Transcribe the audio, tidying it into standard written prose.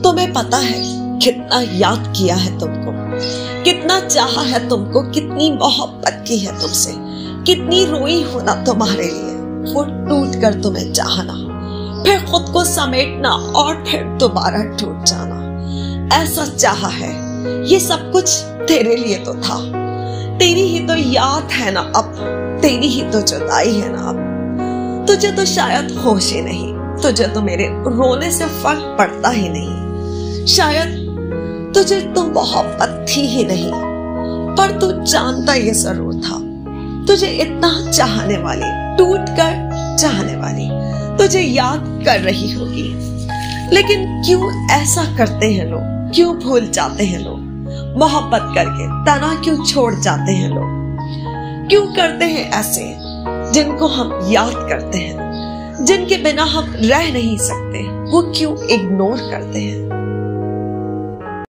तुम्हें पता है कितना याद किया है तुमको, कितना चाहा है तुमको, कितनी मोहब्बत की है तुमसे, कितनी रोई हो ना तुम्हारे लिए। वो टूट कर तुम्हें चाहना, फिर खुद को समेटना और फिर दोबारा टूट जाना। ऐसा चाहा है, ये सब कुछ तेरे लिए तो था। तेरी ही तो याद है ना अब, तेरी ही तो जुदाई है ना अब। तुझे तो शायद होश ही नहीं, तुझे तो मेरे रोने से फर्क पड़ता ही नहीं। शायद तुझे तो मोहब्बत थी ही नहीं, पर तू जानता ये जरूर था। तुझे इतना चाहने वाली, टूट कर चाहने वाली तुझे याद कर रही होगी। लेकिन क्यों ऐसा करते हैं लोग, क्यों भूल जाते हैं लोग, मोहब्बत करके तना क्यों छोड़ जाते हैं लोग। क्यों करते हैं ऐसे जिनको हम याद करते हैं, जिनके बिना हम रह नहीं सकते, वो क्यों इग्नोर करते हैं।